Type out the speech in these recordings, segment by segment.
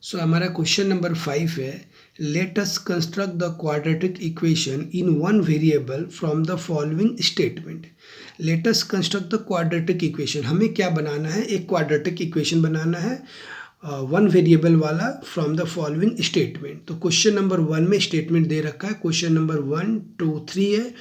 सो हमारा question number 5 है, let us construct the quadratic equation in one variable from the following statement. Let us construct the quadratic equation, हमें क्या बनाना है, एक quadratic equation बनाना है one variable वाला from the following statement. तो question number 1 में statement दे रखा है, क्वेश्चन नंबर 1, 2, 3 है।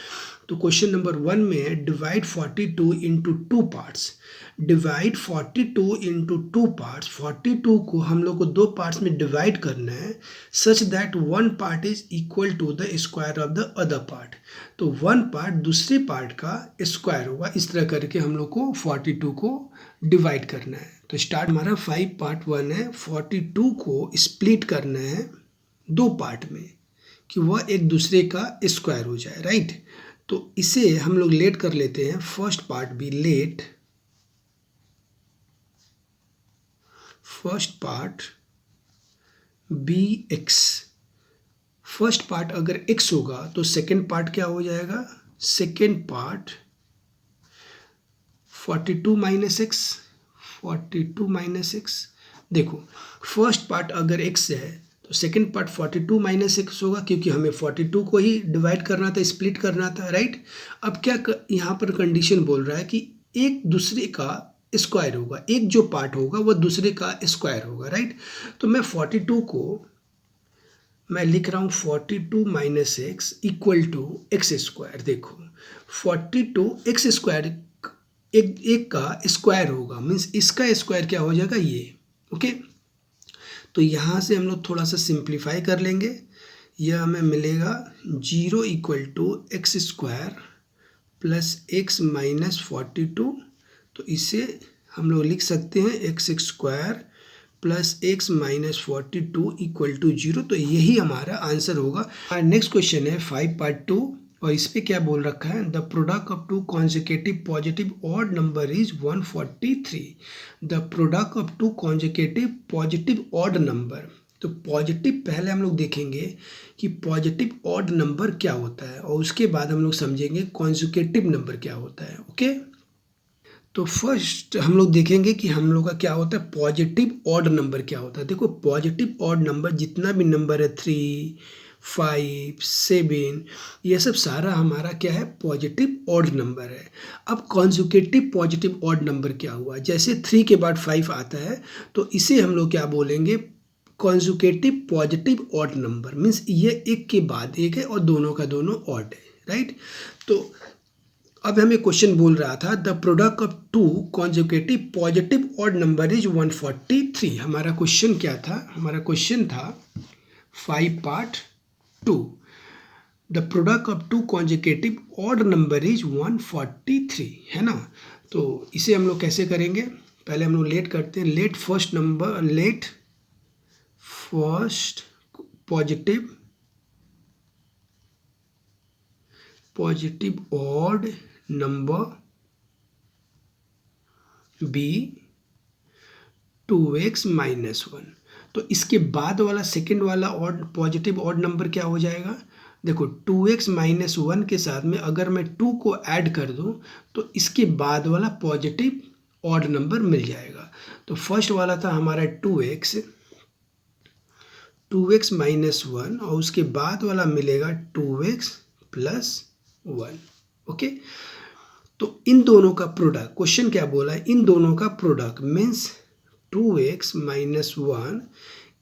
तो क्वेश्चन नंबर 1 में है divide 42 into two parts. Divide 42 into two parts, 42 को हम लोग को दो पार्ट्स में डिवाइड करना है such that one part is equal to the square of the other part. तो वन पार्ट दूसरे पार्ट का स्क्वायर होगा। इस तरह करके हम लोग को 42 को डिवाइड करना है। तो स्टार्ट हमारा 5 पार्ट 1 है, 42 को स्प्लिट करना है दो पार्ट में कि वह एक दूसरे का स्क्वायर हो जाए, राइट। तो इसे हम लोग लेट कर लेते हैं, फर्स्ट पार्ट भी let, first part be x. First part अगर x होगा तो सेकेंड पार्ट क्या हो जाएगा, second part 42 minus x, 42 minus x. देखो फर्स्ट पार्ट अगर x है तो सेकेंड पार्ट 42 माइनस एक्स होगा, क्योंकि हमें 42 को ही डिवाइड करना था, स्प्लिट करना था, राइट। अब क्या यहाँ पर कंडीशन बोल रहा है कि एक दूसरे का स्क्वायर होगा, एक जो पार्ट होगा वह दूसरे का स्क्वायर होगा, राइट। तो मैं 42 को मैं लिख रहा हूँ 42 minus x equal to x square. देखो 42 एक्स स्क्वायर एक का स्क्वायर होगा, मीन्स इसका स्क्वायर क्या हो जाएगा, ये, ओके। तो यहाँ से हम लोग थोड़ा सा सिंप्लीफाई कर लेंगे। यह हमें मिलेगा 0 equal to x square plus x minus 42। तो इसे हम लोग लिख सकते हैं x square plus x minus 42 equal to 0। तो यही हमारा आंसर होगा। नेक्स्ट क्वेश्चन है 5 पार्ट 2, और इस पर क्या बोल रखा है, the product of two consecutive positive odd number is 143। The product of two consecutive positive odd number. तो पॉजिटिव पहले हम लोग देखेंगे कि पॉजिटिव ऑड नंबर क्या होता है, और उसके बाद हम लोग समझेंगे कॉन्जिक्यूटिव नंबर क्या होता है, ओके। तो फर्स्ट हम लोग देखेंगे कि हम लोग का क्या होता है, पॉजिटिव ऑड नंबर क्या होता है। देखो पॉजिटिव ऑड नंबर जितना भी नंबर है 3, 5, 7, ये सब सारा हमारा क्या है, पॉजिटिव ऑड नंबर है। अब कॉन्जुकेटिव पॉजिटिव ऑड नंबर क्या हुआ, जैसे 3 के बाद 5 आता है तो इसे हम लोग क्या बोलेंगे, conjugative positive odd number. Means ये एक के बाद एक है और दोनों का दोनों ऑड है, राइट। तो अब हमें क्वेश्चन बोल रहा था the product of two consecutive positive odd number is 143। हमारा क्वेश्चन क्या था, हमारा क्वेश्चन था 5 part 2, the product of two consecutive odd number is 143, है ना। तो इसे हम लोग कैसे करेंगे, पहले हम लोग लेट करते हैं, let first number, let first positive odd number be 2x minus 1। तो इसके बाद वाला सेकेंड वाला ऑड पॉजिटिव ऑड नंबर क्या हो जाएगा, देखो 2x माइनस 1 के साथ में अगर मैं 2 को ऐड कर दूं तो इसके बाद वाला पॉजिटिव ऑड नंबर मिल जाएगा। तो फर्स्ट वाला था हमारा 2x माइनस 1, और उसके बाद वाला मिलेगा 2x प्लस 1, ओके। तो इन दोनों का प्रोडक्ट, क्वेश्चन क्या बोला है, इन दोनों का product means 2x minus 1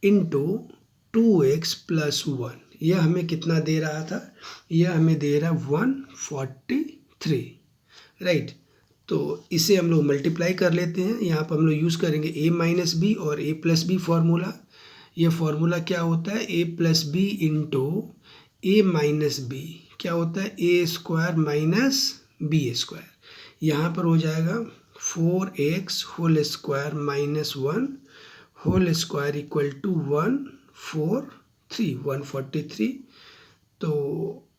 into 2x plus 1, यह हमें कितना दे रहा था, यह हमें दे रहा 143, राइट। तो इसे हम लोग मल्टीप्लाई कर लेते हैं। यहाँ पर हम लोग यूज़ करेंगे a माइनस बी और a प्लस बी फार्मूला। यह फार्मूला क्या होता है, a plus B into a minus B क्या होता है, a square minus B square. यहाँ पर हो जाएगा 4x whole square minus 1 whole square equal to 143। तो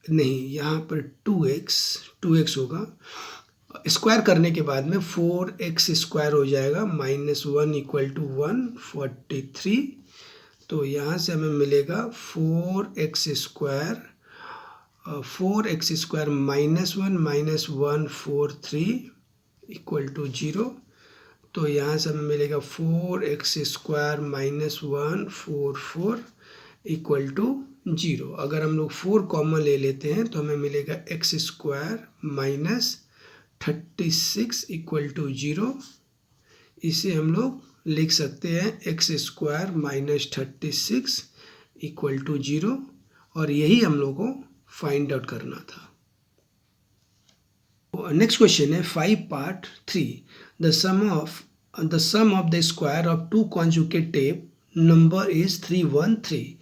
नहीं, यहाँ पर 2x होगा, स्क्वायर करने के बाद में 4x स्क्वायर हो जाएगा माइनस 1 इक्वल टू 143। तो यहाँ से हमें मिलेगा 4x square minus 1 minus 143 equal to 0। तो यहाँ से हमें मिलेगा 4x² माइनस 1 4 इक्वल टू 0। अगर हम लोग 4 कॉमन ले लेते हैं तो हमें मिलेगा x² माइनस 36 इक्वल टू 0। इसे हम लोग लिख सकते हैं x² माइनस 36 इक्वल टू 0, और यही हम लोग को फाइंड आउट करना था। नेक्स्ट क्वेश्चन है 5 part 3। The sum of the square of two conjugative number is 313।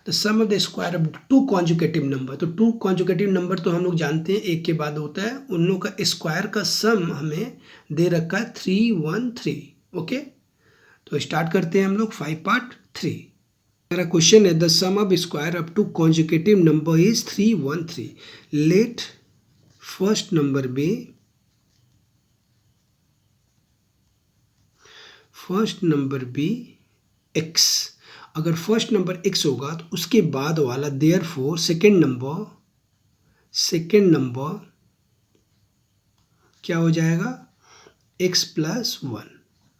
The sum of the square of two conjugative number, तो टू कॉन्जुगेटिव नंबर तो हम लोग जानते हैं एक के बाद होता है, उन लोगों का स्क्वायर का सम हमें दे रखा है 313। ओके, तो स्टार्ट करते हैं हम लोग 5 पार्ट 3। मेरा क्वेश्चन है the sum of square of two conjugative number is 313। Let first number be x। अगर फर्स्ट नंबर x होगा तो उसके बाद वाला देयरफॉर सेकेंड नंबर क्या हो जाएगा, x plus 1।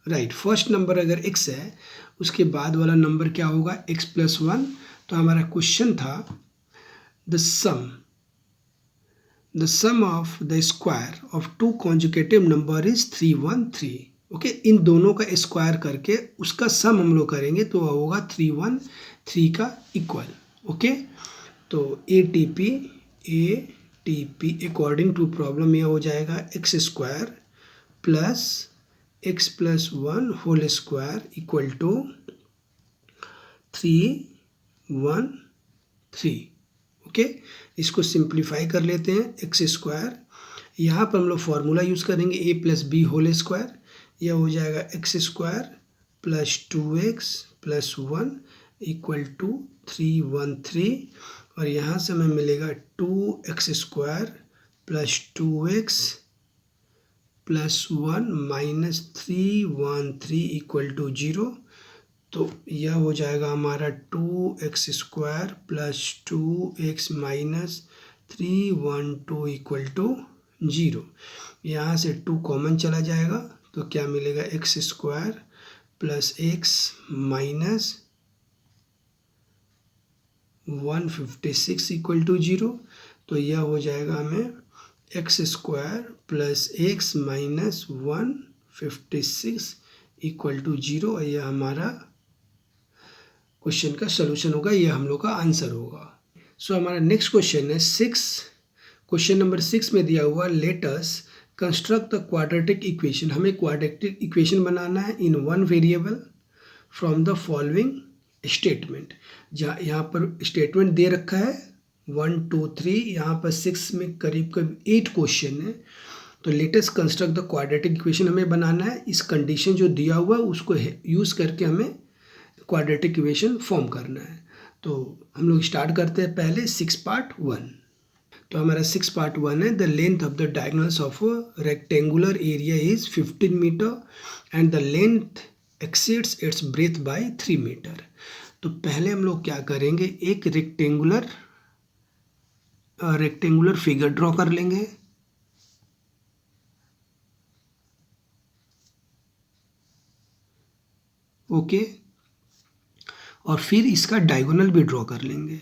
Right, first number अगर x है उसके बाद वाला नंबर क्या होगा, x प्लस 1। तो हमारा क्वेश्चन था the sum of the square of two conjugative number is 313। Okay, इन दोनों का स्क्वायर करके उसका सम हम लोग करेंगे तो वह होगा 313 का इक्वल। ओके, तो ATP अकॉर्डिंग टू प्रॉब्लम यह हो जाएगा x² plus x plus 1 whole square equal to 313। Okay, इसको सिंप्लीफाई कर लेते हैं। x², यहाँ पर हम लोग फॉर्मूला यूज़ करेंगे a plus B whole square. यह हो जाएगा x² plus 2x plus 1 equal to 313, और यहाँ से हमें मिलेगा 2x² plus 2x plus 1 minus 313 equal to 0। तो यह हो जाएगा हमारा 2x² plus 2x minus 312 equal to 0। यहाँ से 2 कॉमन चला जाएगा तो क्या मिलेगा, x² plus x minus 156 equal to 0। तो यह हो जाएगा हमें x² plus x minus 156 equal to 0, और यह हमारा क्वेश्चन का सलूशन होगा, यह हम लोग का आंसर होगा। सो हमारा नेक्स्ट क्वेश्चन है 6। क्वेश्चन नंबर 6 में दिया हुआ let us construct the quadratic equation. हमें क्वाड्रेटिक इक्वेशन बनाना है in one variable from the following statement. जहाँ यहाँ पर स्टेटमेंट दे रखा है 1 2 3, यहाँ पर 6 में करीब 8 क्वेश्चन है। तो latest construct the quadratic equation हमें बनाना है। इस कंडीशन जो दिया हुआ है उसको यूज़ करके हमें क्वाड्रेटिक इक्वेशन फॉर्म करना है। तो हम लोग स्टार्ट करते हैं पहले 6 पार्ट 1। तो हमारा 6 पार्ट 1 है the length of the diagonals of rectangular area is 15 metre and the length exceeds its breadth by 3 metre. तो पहले हम लोग क्या करेंगे, एक रेक्टेंगुलर फिगर ड्रॉ कर लेंगे। ओके, और फिर इसका डायगोनल भी ड्रॉ कर लेंगे।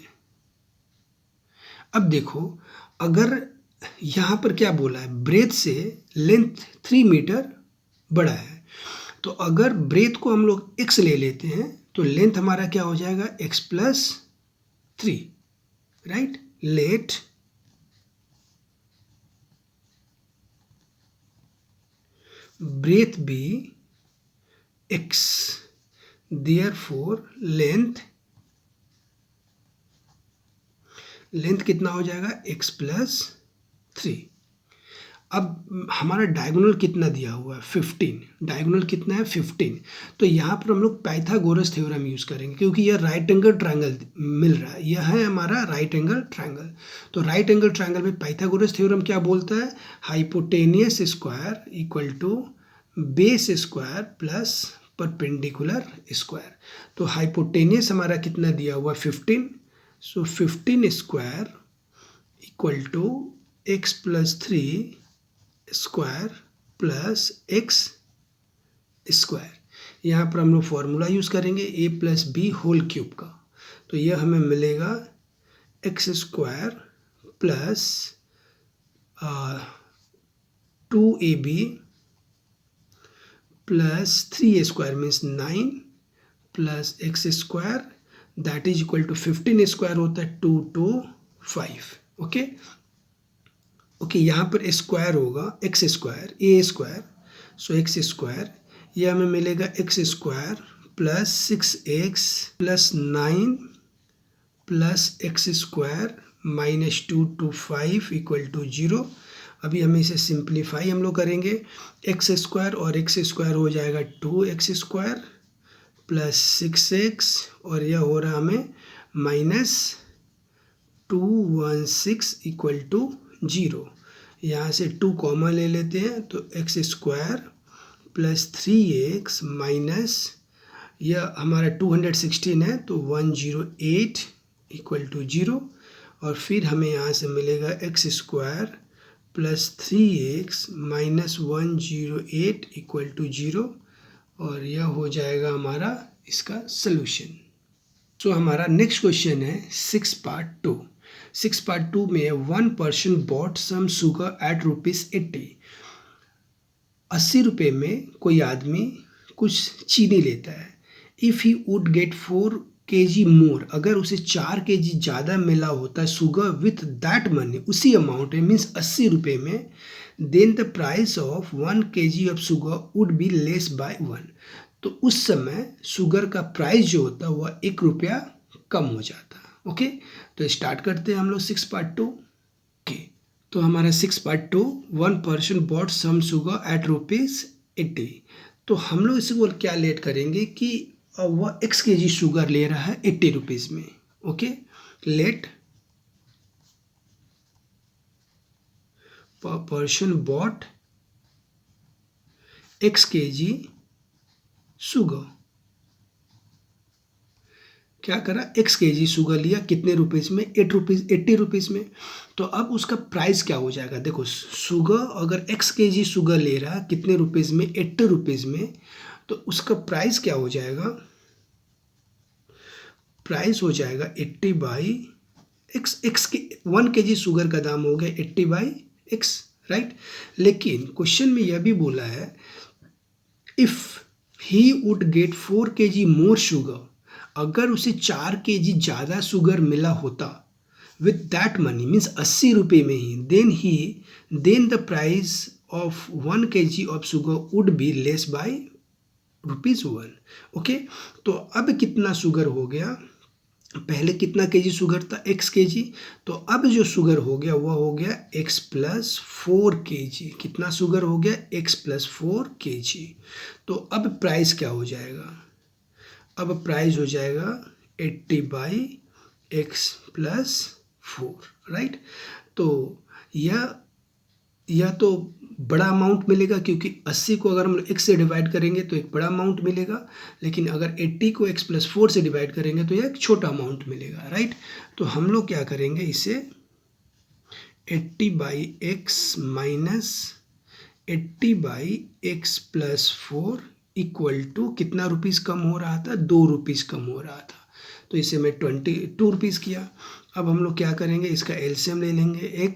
अब देखो, अगर यहाँ पर क्या बोला है, ब्रेथ से लेंथ 3 मीटर बड़ा है, तो अगर ब्रेथ को हम लोग x ले लेते हैं तो लेंथ हमारा क्या हो जाएगा, x plus 3। Right, let breadth be x, therefore length कितना हो जाएगा, x प्लस 3। अब हमारा डायगोनल कितना दिया हुआ है, 15। डायगोनल कितना है, 15। तो यहाँ पर हम लोग पाइथागोरस थ्योरम यूज़ करेंगे क्योंकि यह राइट एंगल ट्रायंगल मिल रहा है। यह है हमारा राइट एंगल ट्रायंगल। तो राइट एंगल ट्रायंगल में पाइथागोरस थ्योरम क्या बोलता है, hypotenuse square equal to base square plus perpendicular square. तो हाइपोटेनियस हमारा कितना दिया हुआ, 15। So 15 square equal to x plus 3 square plus x square. यहाँ पर हम लोग फॉर्मूला यूज़ करेंगे A plus B whole cube का, तो यह हमें मिलेगा x square plus 2ab plus 3a square means 9 plus x square that is equal to 15 square होता है 2 to 5। ओके, यहाँ पर स्क्वायर होगा x square A square, so x square यह हमें मिलेगा x square plus 6x plus 9 plus x square minus 2 to 5 equal to 0। अभी हमें इसे सिंप्लीफाई हम लोग करेंगे, एक्स स्क्वायर और एक्स स्क्वायर हो जाएगा 2x स्क्वायर प्लस 6x और यह हो रहा हमें माइनस 216 इक्वल टू 0। यहाँ से 2 कॉमन ले लेते हैं तो x square plus 3x minus यह हमारा 216 है तो 108 इक्वल टू 0 और फिर हमें यहाँ से मिलेगा x square plus 3x minus 108 equal to 0 और यह हो जाएगा हमारा इसका सलूशन। सो हमारा नेक्स्ट क्वेश्चन है 6 part 2। 6 part 2 में 1 person bought some sugar at ₹80। 80 रुपये में कोई आदमी कुछ चीनी लेता है। If he would get 4 kg more, अगर उसे 4 kg ज़्यादा मिला होता है शुगर विथ दैट मनी, उसी अमाउंट में मीन्स 80 रुपये में, then the price of 1 kg of sugar would be less by 1। तो उस समय शुगर का प्राइस जो होता है वह 1 रुपया कम हो जाता है। ओके, तो स्टार्ट करते हैं हम लोग 6 part 2। ओके, तो हमारा 6 part 2 1 person bought some sugar at ₹80। तो हम लोग इसे बोल क्या लेट करेंगे कि वह x kg शुगर ले रहा है 80 रुपीज़ में। Okay, let person bought x kg sugar, क्या करा x kg शुगर लिया कितने रुपीज़ में, 80 रुपीज़ में। तो अब उसका प्राइस क्या हो जाएगा, देखो शुगर अगर x kg शुगर ले रहा है कितने रुपीज़ में, 80 रुपीज़ में, तो उसका प्राइस क्या हो जाएगा, प्राइस हो जाएगा 80 बाई x के 1 kg शुगर का दाम हो गया 80 बाई x, राइट। लेकिन क्वेश्चन में यह भी बोला है if he would get 4 kg more sugar, अगर उसे 4 kg ज़्यादा शुगर मिला होता विथ दैट मनी मीन्स 80 रुपये में ही, then the price of 1 kg of sugar would be less by ₹1। Okay, तो अब कितना शुगर हो गया, पहले कितना केजी शुगर था x kg, तो अब जो शुगर हो गया वह हो गया x प्लस 4 kg। कितना शुगर हो गया, x प्लस 4 kg। तो अब प्राइस क्या हो जाएगा, अब प्राइस हो जाएगा 80 बाई x प्लस 4, राइट। तो यह तो बड़ा अमाउंट मिलेगा क्योंकि 80 को अगर हम x से डिवाइड करेंगे तो एक बड़ा अमाउंट मिलेगा, लेकिन अगर 80 को x प्लस 4 से डिवाइड करेंगे तो यह एक छोटा अमाउंट मिलेगा, राइट। तो हम लोग क्या करेंगे, इसे 80 by x minus 80 by x plus 4 equal to कितना रुपीज़ कम हो रहा था, 2 रुपीज़ कम हो रहा था, तो इसे मैं 22 रुपीज़ किया। अब हम लोग क्या करेंगे, इसका एलसीएम ले लेंगे,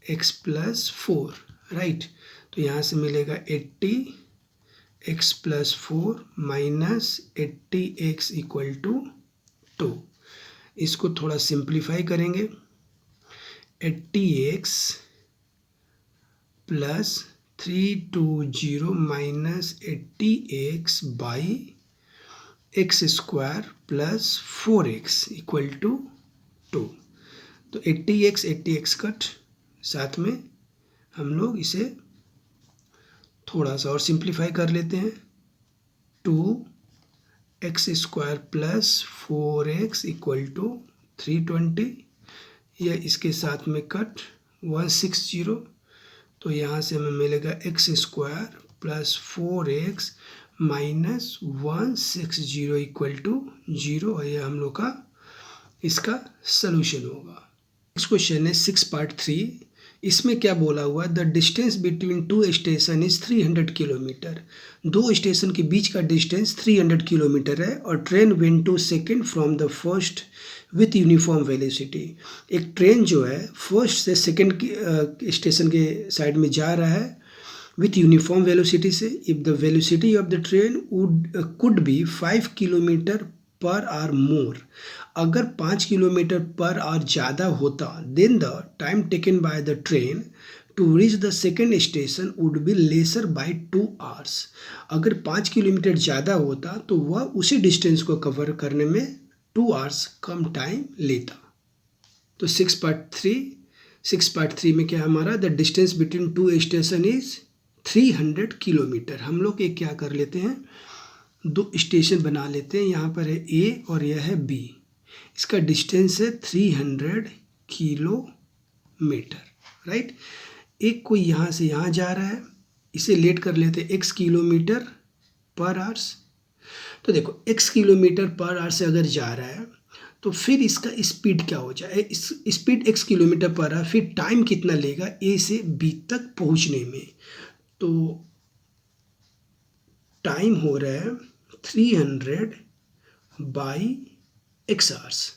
x प्लस 4, राइट। तो यहाँ से मिलेगा 80 x plus 4 minus 80x equal to 2। इसको थोड़ा सिंप्लीफाई करेंगे, 80x plus 320 minus 80x by x square plus 4x equal to 2। तो 80x कट, साथ में हम लोग इसे थोड़ा सा और सिंप्लीफाई कर लेते हैं, 2x square plus 4x equal to 320, यह इसके साथ में कट 160, तो यहाँ से हमें मिलेगा x square plus 4x minus 160 equal to 0, और यह हम लोग का इसका सलूशन होगा। नेक्स्ट क्वेश्चन है 6 part 3। इसमें क्या बोला हुआ है, the distance between two station is 300 kilometre. दो स्टेशन के बीच का डिस्टेंस 300 किलोमीटर है और train went to second from the first with uniform velocity. एक ट्रेन जो है फर्स्ट से सेकेंड स्टेशन के साइड में जा रहा है विथ यूनिफॉर्म वेलोसिटी से। If the velocity of the train could be 5 kilometre per hour more, अगर 5 किलोमीटर पर आवर ज़्यादा होता, then the time taken by the train to reach the second station would be lesser by 2 hours. अगर 5 kilometre ज़्यादा होता तो वह उसी distance को कवर करने में 2 आवर्स कम टाइम लेता। तो 6.3 में क्या है हमारा, the distance between two station is 300 kilometre. हम लोग एक क्या कर लेते हैं, दो स्टेशन बना लेते हैं। यहाँ पर है ए और यह है बी, इसका डिस्टेंस है 300 किलोमीटर, राइट। एक कोई यहाँ से यहाँ जा रहा है, इसे लेट कर लेते हैं x किलोमीटर पर आवर्स। तो देखो x किलोमीटर पर आवर से अगर जा रहा है तो फिर इसका स्पीड क्या हो जाए, इस speed x kilometre per our, फिर टाइम कितना लेगा a से b तक पहुँचने में। तो टाइम हो रहा है 300 बाई x आवर्स।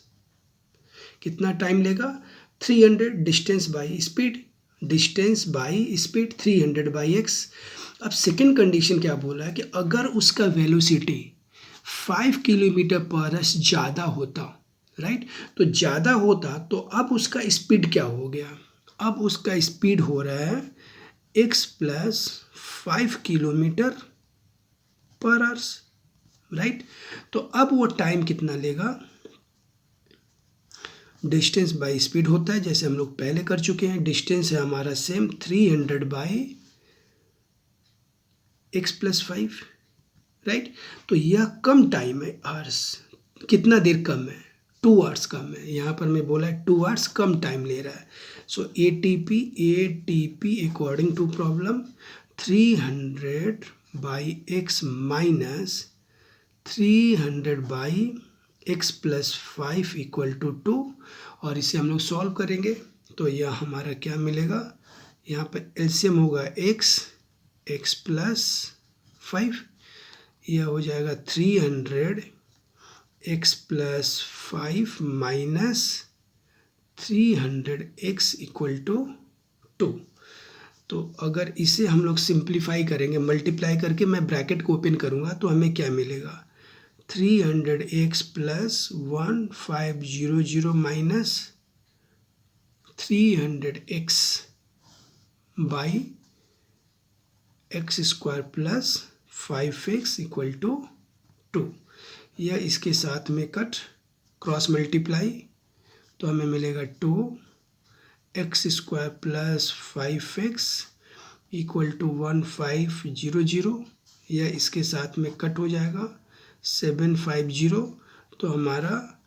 कितना टाइम लेगा, 300 distance by speed, distance by speed 300 by x। अब सेकेंड कंडीशन क्या बोला है कि अगर उसका वेलोसिटी 5 किलोमीटर पर आवर ज़्यादा होता, राइट, तो ज़्यादा होता तो अब उसका स्पीड क्या हो गया, अब उसका स्पीड हो रहा है x plus 5 kilometre per hours, right. तो अब वो टाइम कितना लेगा, डिस्टेंस बाई स्पीड होता है जैसे हम लोग पहले कर चुके हैं। डिस्टेंस है हमारा same 300 by x plus 5, right. तो यह कम टाइम है, आवर्स कितना देर कम है, 2 आवर्स कम है। यहाँ पर मैं बोला है 2 आवर्स कम टाइम ले रहा है। So ATP according to problem 300 by x minus 300 by x plus 5 equal to 2, और इसे हम लोग सॉल्व करेंगे तो यह हमारा क्या मिलेगा, यहाँ पर एलसीएम होगा x प्लस 5, यह हो जाएगा 300 x plus 5 minus 300 x equal to 2। तो अगर इसे हम लोग सिंप्लीफाई करेंगे, मल्टीप्लाई करके मैं ब्रैकेट को ओपन करूँगा तो हमें क्या मिलेगा, 300x plus 1500 minus 300x by x square plus 5x equal to 2। यह इसके साथ में कट क्रॉस मल्टीप्लाई तो हमें मिलेगा 2x square plus 5x equal to 1500। यह इसके साथ में कट हो जाएगा 750। तो हमारा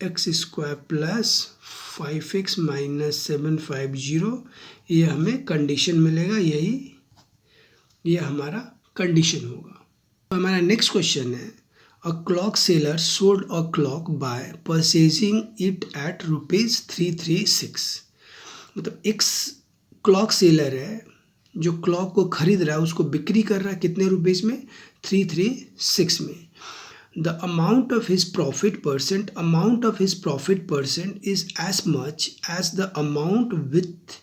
x square plus 5x minus 750 ये हमें कंडीशन मिलेगा, ये हमारा कंडीशन होगा। तो हमारा नेक्स्ट क्वेश्चन है, a clock seller sold a clock by purchasing it at ₹336। मतलब एक क्लॉक सेलर है जो क्लॉक को खरीद रहा है, उसको बिक्री कर रहा है कितने रुपीस में, 336 में। The amount of his profit percent is as much as the amount with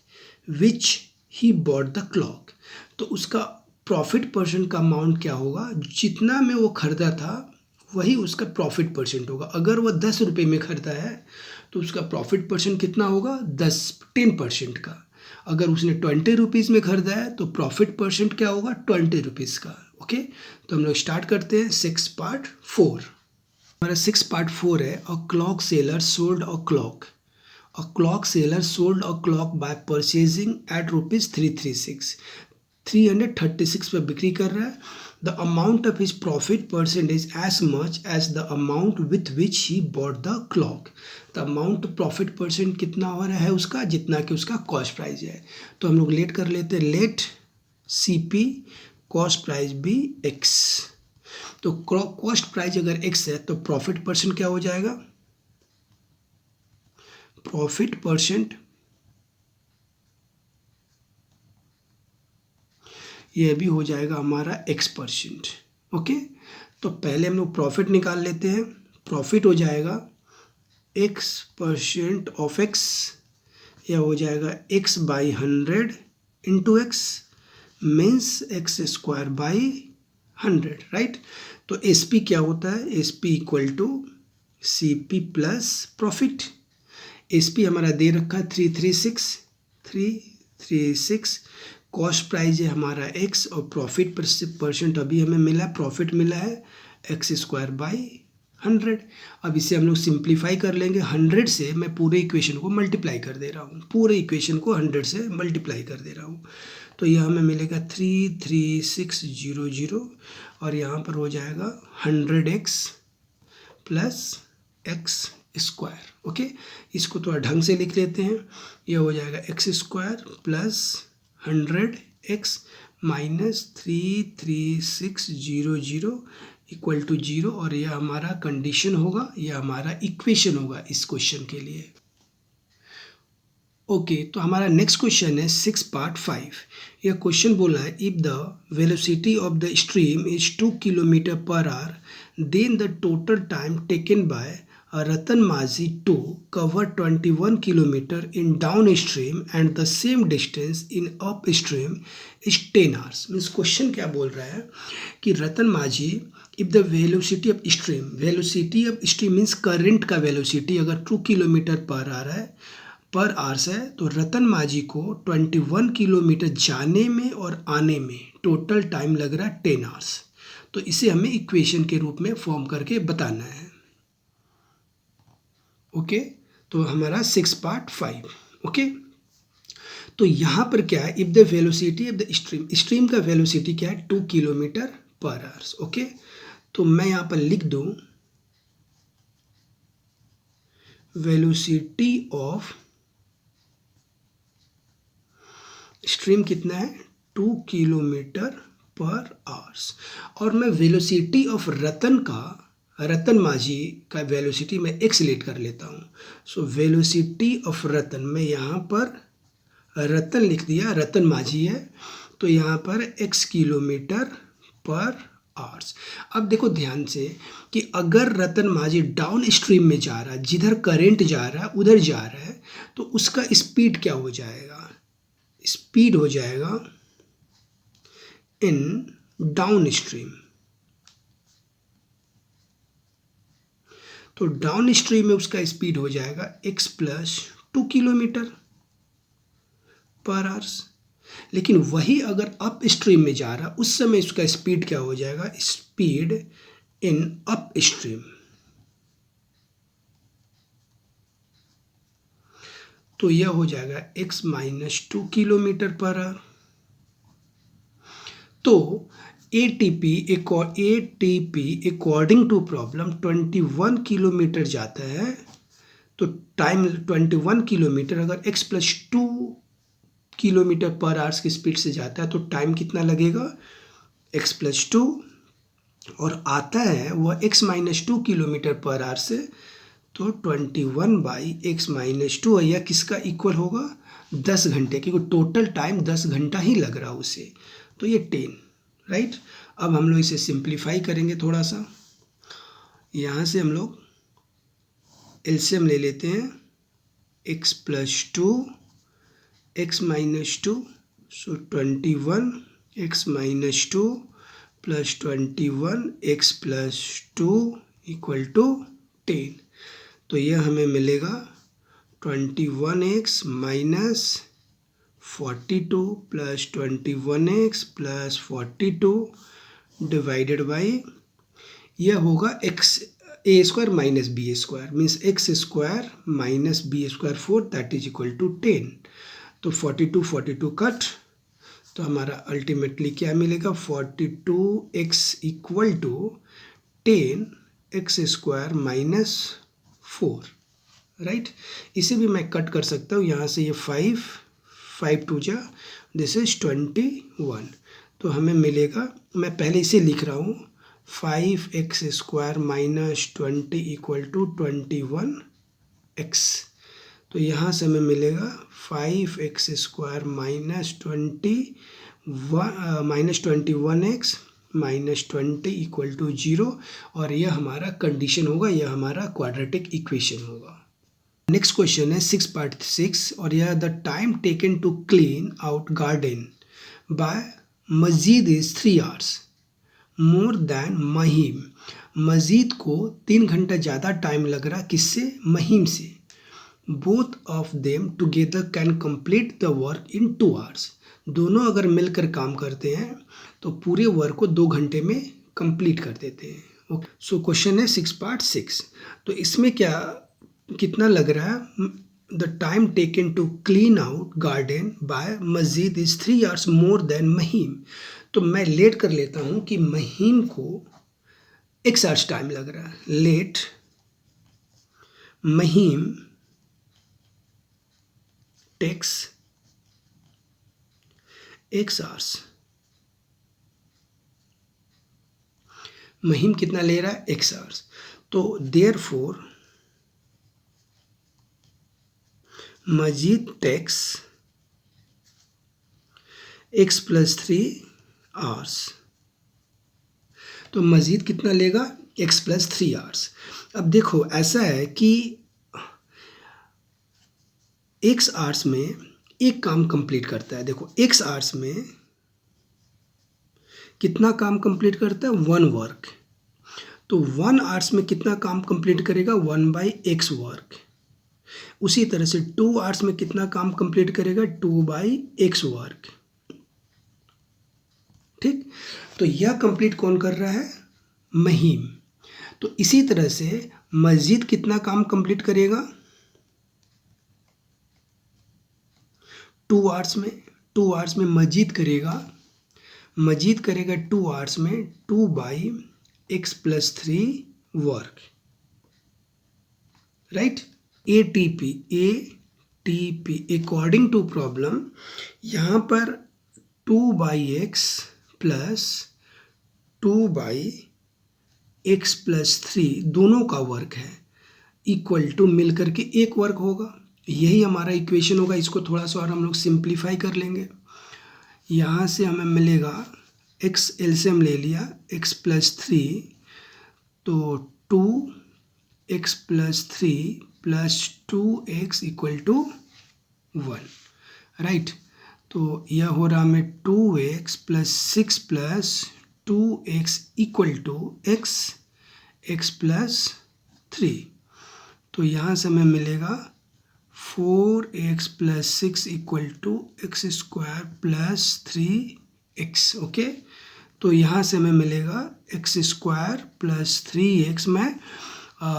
which he bought the clock। तो उसका प्रॉफिट परसेंट का अमाउंट क्या होगा, जितना में वो खरीदा था वही उसका प्रॉफिट परसेंट होगा। अगर वह 10 रुपये में खरीदा है तो उसका प्रॉफिट परसेंट कितना होगा, 10% का। अगर उसने 20 रुपीज़ में खरीदा है तो प्रॉफिट परसेंट क्या होगा, 20 रुपीज़ का। ओके, तो हम लोग स्टार्ट करते हैं 6.4। हमारा 6.4 है, a clock seller sold a clock. A clock seller sold a clock by purchasing at ₹336। 336 पे बिक्री कर रहा है। The amount of his profit percent is as much as the amount with which he bought the clock. The amount profit percent कितना हो रहा है उसका, जितना कि उसका कॉस्ट प्राइस है। तो हम लोग लेट कर लेते हैं, लेट CP कॉस्ट प्राइस भी x। तो कॉस्ट प्राइस अगर x है तो प्रॉफिट परसेंट क्या हो जाएगा, प्रॉफिट परसेंट यह भी हो जाएगा हमारा x%। ओके, तो पहले हम लोग प्रॉफिट निकाल लेते हैं। प्रॉफिट हो जाएगा x% ऑफ x, यह हो जाएगा x by 100 into x means x² by 100, right. तो SP क्या होता है, SP equal to CP plus profit. SP हमारा दे रखा है 336। कॉस्ट प्राइस है हमारा x और प्रॉफिट परसेंट अभी हमें मिला, प्रॉफिट मिला है x² बाई 100। अब इसे हम लोग सिंप्लीफाई कर लेंगे। 100 से मैं पूरे इक्वेशन को मल्टीप्लाई कर दे रहा हूँ, पूरे इक्वेशन को 100 से मल्टीप्लाई कर दे रहा हूँ। तो यह हमें मिलेगा 33600 और यहाँ पर हो जाएगा 100x प्लस x²। ओके, इसको थोड़ा ढंग से लिख लेते हैं। यह हो जाएगा x² plus 100x minus 33600 equal to 0 और यह हमारा कंडीशन होगा, यह हमारा इक्वेशन होगा इस क्वेश्चन के लिए। ओके, तो हमारा नेक्स्ट क्वेश्चन है 6 पार्ट 5। यह क्वेश्चन बोला है if the velocity of the stream is 2 kilometre per hour then the total time taken by Ratan माझी to cover 21 kilometer in downstream and the same distance in upstream is 10 hours। Means question क्या बोल रहा है कि रतन माझी if the velocity of stream, velocity of stream means current का velocity अगर 2 kilometre per hours है तो रतन माझी को 21 किलोमीटर जाने में और आने में टोटल टाइम लग रहा है 10 आवर्स। तो इसे हमें इक्वेशन के रूप में फॉर्म करके बताना है। ओके, तो हमारा 6 पार्ट 5। ओके, तो यहाँ पर क्या है, if the velocity of the stream का वेलोसिटी क्या है 2 किलोमीटर पर आवर्स। ओके, तो मैं यहाँ पर लिख दूँ वेलोसिटी ऑफ स्ट्रीम कितना है 2 किलोमीटर पर आवर्स और मैं वेलोसिटी ऑफ रतन माझी का वेलोसिटी मैं x लेट कर लेता हूँ। सो वेलोसिटी ऑफ रतन, मैं यहाँ पर रतन लिख दिया, रतन माझी है तो यहाँ पर x किलोमीटर पर आवर्स। अब देखो ध्यान से कि अगर रतन माझी डाउन स्ट्रीम में जा रहा है, जिधर करंट जा रहा है उधर जा रहा है, तो उसका स्पीड क्या हो जाएगा, स्पीड हो जाएगा इन डाउन स्ट्रीम। तो डाउन स्ट्रीम में उसका स्पीड हो जाएगा x plus 2 kilometre per hours. लेकिन वही अगर अप स्ट्रीम में जा रहा उस समय उसका स्पीड क्या हो जाएगा, स्पीड इन अप स्ट्रीम। तो यह हो जाएगा x minus 2 kilometre per hour. तो ATP according to problem 21 kilometre जाता है, तो टाइम 21 किलोमीटर अगर x plus 2 kilometre per hours की स्पीड से जाता है तो टाइम कितना लगेगा x प्लस 2 और आता है वह x minus 2 kilometre per our से, तो 21 बाई x माइनस 2 यह किसका इक्वल होगा 10 घंटे, क्योंकि टोटल टाइम 10 घंटा ही लग रहा उसे, तो ये 10, राइट। अब हम लोग इसे सिंप्लीफाई करेंगे थोड़ा सा। यहाँ से हम लोग एलसीएम ले लेते हैं, x plus 2 x minus 2, so 21 x minus 2 plus 21 x plus 2 equal to 10। तो यह हमें मिलेगा 21x minus 42 plus 21x plus 42 divided by यह होगा a² minus b² means x² minus b² 4 that is equal to 10। तो 42 कट, तो हमारा ultimately क्या मिलेगा 42x equal to 10 x² minus 4, right. इसे भी मैं कट कर सकता हूँ, यहाँ से ये 5 टू जा, दिस इज 21। तो हमें मिलेगा, मैं पहले इसे लिख रहा हूँ 5x² minus 20 equal to 21x। तो यहाँ से हमें मिलेगा 5x² minus 20 -21x -20 equal to 0, और यह हमारा कंडीशन होगा, यह हमारा क्वाड्रेटिक इक्वेशन होगा। नेक्स्ट क्वेश्चन है 6 और यह the time taken to clean out garden by Majid is 3 hours more than Mahim. Majid को 3 घंटा ज़्यादा टाइम लग रहा किससे? महिम से। Both of them together can complete the work in 2 hours। दोनों अगर मिलकर काम करते हैं तो पूरे वर्क को 2 घंटे में कंप्लीट कर देते हैं। ओके, सो क्वेश्चन है 6 तो इसमें क्या कितना लग रहा है? The time taken to clean out garden by Majid is 3 hours more than Mahim. तो मैं लेट कर लेता हूँ कि महिम को x hours टाइम लग रहा है। लेट महिम टेक्स x hours। महिम कितना ले रहा है? x hours। तो देयरफॉर मजीद टेक्स x + 3 hours। तो मजीद कितना लेगा? x + 3 hours। अब देखो ऐसा है कि x hours में एक काम कंप्लीट करता है। देखो x hours में कितना काम कंप्लीट करता है? 1 वर्क। तो 1 hours में कितना काम कंप्लीट करेगा? 1/x work. उसी तरह से 2 hours में कितना काम कंप्लीट करेगा? 2/x work. ठीक, तो यह कंप्लीट कौन कर रहा है? महिम। तो इसी तरह से मजीद कितना काम कंप्लीट करेगा? 2 hours में। 2 hours में मजीद करेगा 2 hours में 2/x + 3 work, right. ATP according to problem यहाँ पर 2/x + 2/x + 3 दोनों का वर्क है, इक्वल टू मिलकर के एक वर्क होगा। यही हमारा इक्वेशन होगा। इसको थोड़ा सा और हम लोग सिंप्लीफाई कर लेंगे। यहाँ से हमें मिलेगा x एलसीएम ले लिया x + 3, तो 2x + 3 + 2x = 1, राइट। तो यह हो रहा हमें 2x + 6 + 2x = x + 3। तो यहाँ से हमें मिलेगा 4x + 6 = x² + 3x। ओके, तो यहाँ से हमें मिलेगा x² + 3x। मैं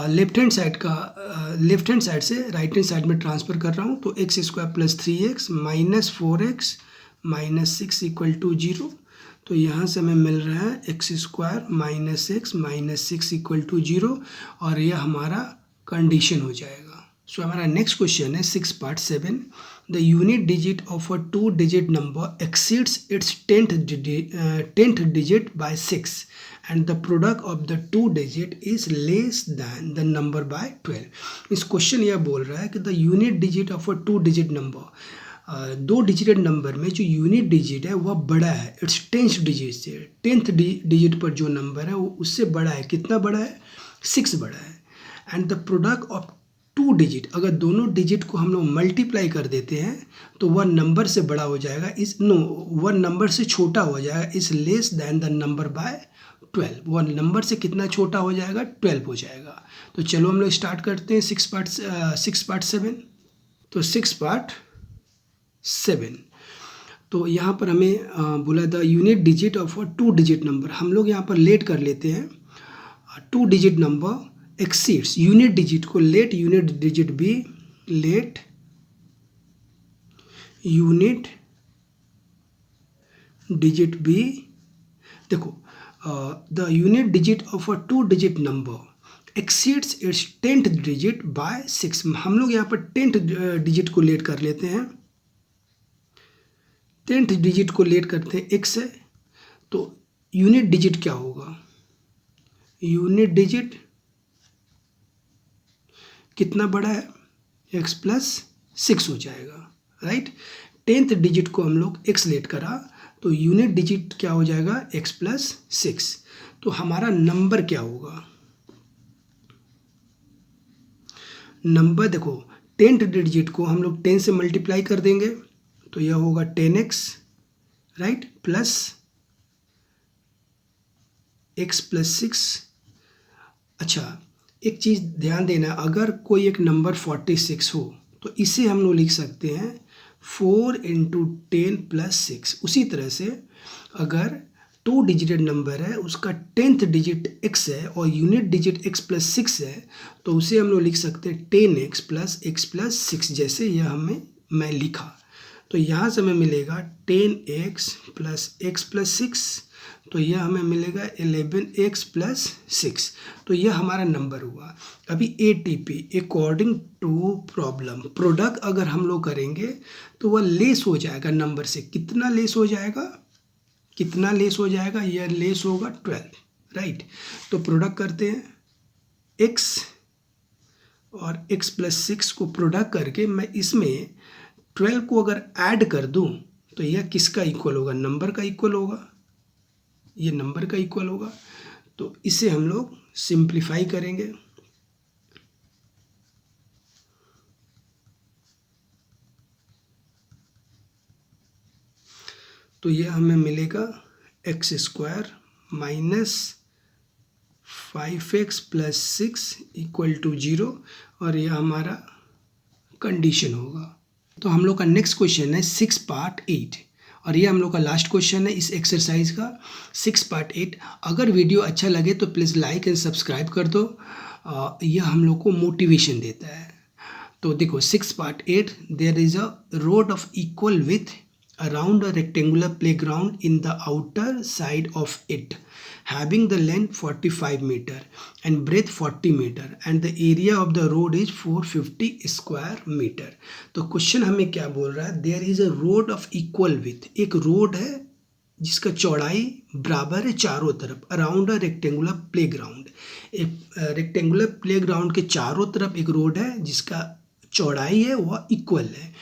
लेफ्ट हैंड साइड से राइट हैंड साइड में ट्रांसफ़र कर रहा हूँ। तो x² + 3x - 4x - 6 = 0। तो यहाँ से हमें मिल रहा है x² - x - 6 = 0, और यह हमारा कंडीशन हो जाएगा। सो हमारा नेक्स्ट क्वेश्चन है 6 the unit digit of a 2-digit number exceeds its 10th digit by 6 and the product of the 2 digit is less than the number by 12। इस क्वेश्चन यह बोल रहा है कि the unit digit of a 2-digit number, 2 डिजिटेड number में जो unit digit है वह बड़ा है इट्स 10th डिजिट से। 10th डिजिट पर जो नंबर है वो उससे बड़ा है। कितना बड़ा है? 6 बड़ा है। And the product of 2 digit, अगर दोनों डिजिट को हम लोग मल्टीप्लाई कर देते हैं तो वह नंबर से बड़ा हो जाएगा, वह नंबर से छोटा हो जाएगा। Is less than the number by 12। वह नंबर से कितना छोटा हो जाएगा? 12 हो जाएगा। तो चलो हम लोग स्टार्ट करते हैं 6 तो 6 तो यहाँ पर हमें बोला the unit digit of 2 digit number. हम लोग यहाँ पर लेट कर लेते हैं। 2 digit number exceeds unit digit को let unit digit B, let unit digit B. देखो the unit digit of a 2 digit number exceeds its 10th digit by 6। हम लोग यहाँ पर 10th डिजिट को लेट कर लेते हैं। 10th डिजिट को लेट करते हैं x से। तो यूनिट डिजिट क्या होगा? यूनिट डिजिट कितना बड़ा है? x + 6 हो जाएगा, राइट। 10th डिजिट को हम लोग x लेट करा तो यूनिट डिजिट क्या हो जाएगा x+6। तो हमारा नंबर क्या होगा, नंबर देखो 10th डिजिट को हम लोग 10 से मल्टीप्लाई कर देंगे तो यह होगा 10x राइट प्लस x+6। अच्छा एक चीज़ ध्यान देना, अगर कोई एक नंबर 46 हो तो इसे हम लोग लिख सकते हैं 4 × 10 + 6। उसी तरह से अगर 2 डिजिटेड नंबर है, उसका 10th डिजिट x है और यूनिट डिजिट x+6 है, तो उसे हम लोग लिख सकते हैं 10x + x+6, जैसे यह मैं लिखा। तो यहाँ से हमें मिलेगा 10x + x+6, तो यह हमें मिलेगा 11x + 6। तो यह हमारा नंबर हुआ। अभी ATP according to problem, product अगर हम लोग करेंगे तो वह लेस हो जाएगा नंबर से। कितना लेस हो जाएगा, कितना लेस हो जाएगा, यह लेस होगा 12 राइट। तो प्रोडक्ट करते हैं x और x+6 को प्रोडक्ट करके मैं इसमें 12 को अगर ऐड कर दूं तो यह किसका इक्वल होगा, नंबर का इक्वल होगा, ये नंबर का इक्वल होगा। तो इसे हम लोग सिंप्लीफाई करेंगे। तो यह हमें मिलेगा x² - 5x + 6 = 0 और यह हमारा कंडीशन होगा। तो हम लोग का नेक्स्ट क्वेश्चन है 6 पार्ट 8 और ये हम लोग का लास्ट क्वेश्चन है इस एक्सरसाइज का 6 पार्ट 8। अगर वीडियो अच्छा लगे तो प्लीज़ लाइक एंड सब्सक्राइब कर दो, यह हम लोग को मोटिवेशन देता है। तो देखो 6 part 8, there is a road of equal with around a rectangular playground in the outer side of it, having the length 45 meter and breadth 40 meter and the area of the road is 450 square meter। तो question हमें क्या बोल रहा है, there is a road of equal width, एक road है जिसका चौड़ाई बराबर है चारों तरफ, अराउंड अ रेक्टेंगुलर प्लेग्राउंड, एक रेक्टेंगुलर प्लेग्राउंड के चारों तरफ एक रोड है जिसका चौड़ाई है वह इक्वल है।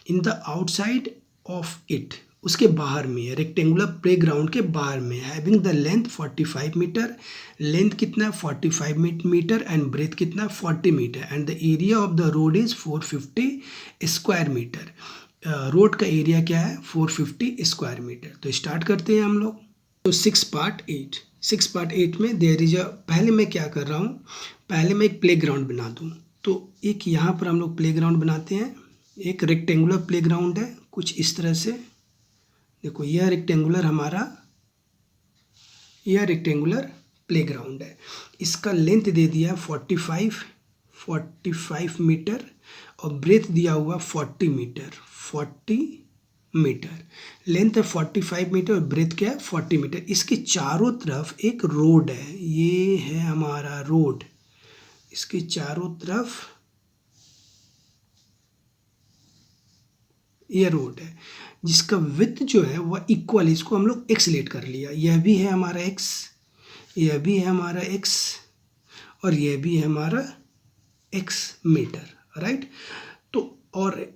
In the outside of it, उसके बाहर में है, रेक्टेंगुलर प्लेग्राउंड के बाहर में, having the length 45 metre, length कितना है 45 मीटर एंड ब्रेथ कितना है 40 metre and the area of the road is 450 square metre. Road का एरिया क्या है 450 स्क्वायर मीटर। तो स्टार्ट करते हैं हम लोग। तो 6 पार्ट 8 में देयर इज पहले मैं क्या कर रहा हूँ, पहले मैं एक प्लेग्राउंड बना दूँ। तो एक यहाँ पर हम लोग प्लेग्राउंड बनाते हैं, एक रेक्टेंगुलर प्लेग्राउंड है कुछ इस तरह से। देखो यह रेक्टेंगुलर हमारा, यह रेक्टेंगुलर प्लेग्राउंड है, इसका लेंथ दे दिया 45 मीटर और ब्रेथ दिया हुआ 40 मीटर। लेंथ है 45 मीटर और ब्रेथ क्या है 40 मीटर। इसके चारों तरफ एक रोड है, ये है हमारा रोड, इसके चारों तरफ ये रोड है जिसका विड्थ जो है वह इक्वल, इसको हम लोग एक्स लेट कर लिया, यह भी है हमारा एक्स, यह भी है हमारा एक्स और यह भी है हमारा एक्स मीटर राइट। तो और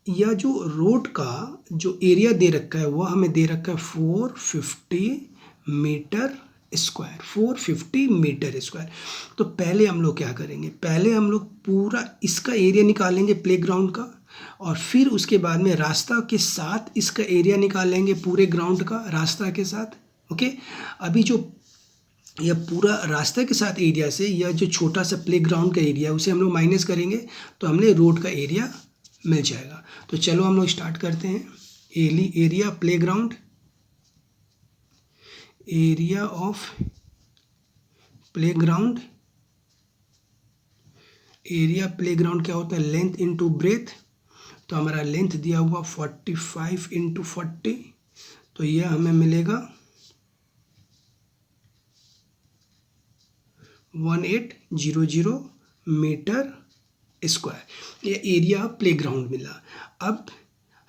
यह जो रोड का जो एरिया दे रखा है वह हमें दे रखा है 450 मीटर स्क्वायर, 450 मीटर स्क्वायर। तो पहले हम लोग क्या करेंगे, पहले हम लोग पूरा इसका एरिया निकालेंगे प्लेग्राउंड का और फिर उसके बाद में रास्ता के साथ इसका एरिया निकालेंगे पूरे ग्राउंड का रास्ता के साथ। ओके, अभी जो यह पूरा रास्ते के साथ एरिया से यह जो छोटा सा प्लेग्राउंड का एरिया है उसे हम लोग माइनस करेंगे तो हमें रोड का एरिया मिल जाएगा। तो चलो हम लोग स्टार्ट करते हैं। Area playground, area of playground, area playground क्या होता है लेंथ इनटू ब्रेथ। तो हमारा लेंथ दिया हुआ 45 × 40, तो यह हमें मिलेगा 1800 मीटर स्क्वायर। ये एरिया प्लेग्राउंड मिला। अब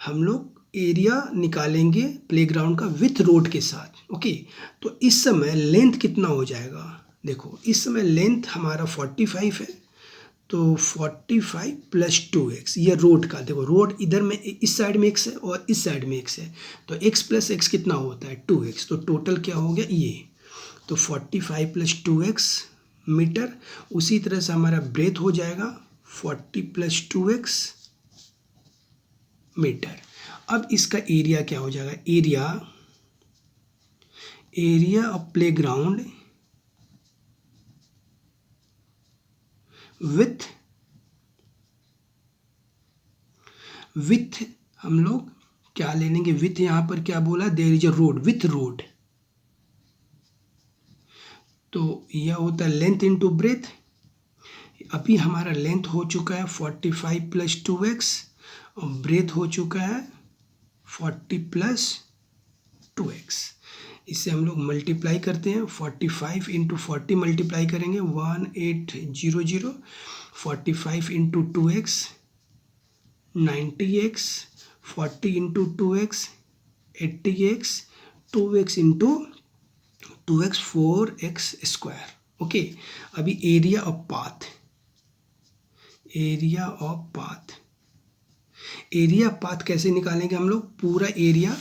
हम लोग एरिया निकालेंगे प्लेग्राउंड का विथ रोड के साथ। ओके, तो इस समय लेंथ कितना हो जाएगा, देखो इस समय लेंथ हमारा 45 है तो 45 प्लस 2x, ये रोड का, देखो रोड इधर में इस साइड में x है और इस साइड में x है, तो x प्लस x कितना होता है 2x, तो टोटल क्या हो गया ये, तो 45 प्लस 2x मीटर। उसी तरह से हमारा ब्रेथ हो जाएगा 40 प्लस 2x मीटर। अब इसका एरिया क्या हो जाएगा, एरिया ऑफ प्लेग्राउंड विथ हम लोग क्या ले लेंगे, विथ यहाँ पर क्या बोला, there is a road, with road, तो यह होता है लेंथ इनटू ब्रेथ। अभी हमारा लेंथ हो चुका है 45 प्लस 2x और ब्रेथ हो चुका है 40 प्लस 2x। इसे हम लोग मल्टीप्लाई करते हैं, 45 इंटू 40 मल्टीप्लाई करेंगे 1800, 45 into 2x 90x, 40 into 2x 80x, 2x into 2x 4x square. Okay, अभी area of path, area of path कैसे निकालेंगे हम लोग, पूरा एरिया,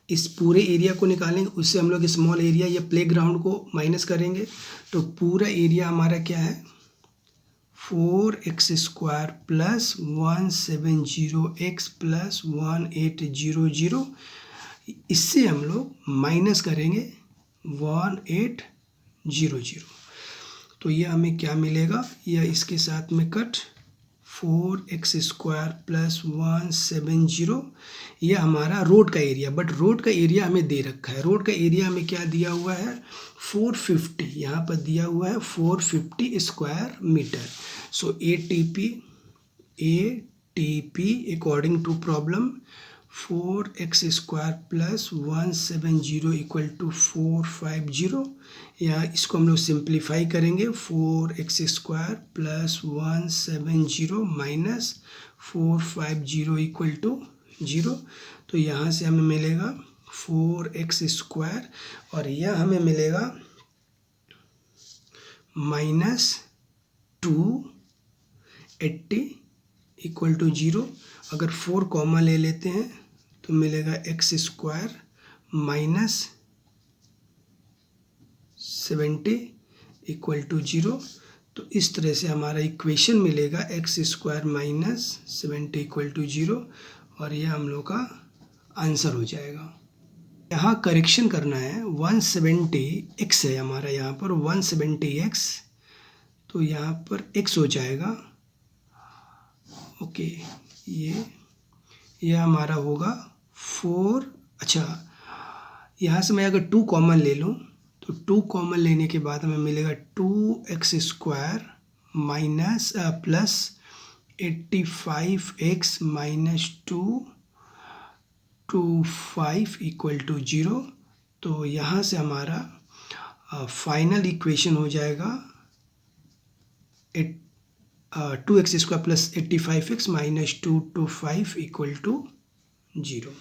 इस पूरे एरिया को निकालेंगे, उससे हम लोग स्मॉल एरिया या प्लेग्राउंड को माइनस करेंगे, तो पूरा एरिया हमारा क्या है 4x square plus 170x plus 1800, इससे हम लोग माइनस करेंगे 1800, तो ये हमें क्या मिलेगा, यह इसके साथ में कट 4x स्क्वायर प्लस 170, यह हमारा रोड का एरिया, बट रोड का एरिया हमें दे रखा है, रोड का एरिया हमें क्या दिया हुआ है 450, यहाँ पर दिया हुआ है 450 square metre. So ATP according to problem 4x square plus 170 equal to 450, या इसको हम लोग सिंप्लीफाई करेंगे 4x square plus 170 minus 450 equal to 0, तो यहाँ से हमें मिलेगा 4x स्क्वायर और यह हमें मिलेगा माइनस 280 इक्वल टू 0। अगर 4 कॉमन ले लेते हैं तो मिलेगा x square minus 70 equal to 0, तो इस तरह से हमारा इक्वेशन मिलेगा x square minus 70 equal to 0, और यह हम लोग का आंसर हो जाएगा। यहाँ करेक्शन करना है, 170x है हमारा यहाँ पर 170x, तो यहाँ पर x हो जाएगा, ओके, ये हमारा होगा 4, अच्छा यहाँ से मैं अगर 2 कॉमन ले लूँ तो 2 कॉमन लेने के बाद हमें मिलेगा 2x square minus plus 85x minus 225 equal to 0, तो यहाँ से हमारा फाइनल इक्वेशन हो जाएगा 2x square plus 85x minus 225 equal to 0।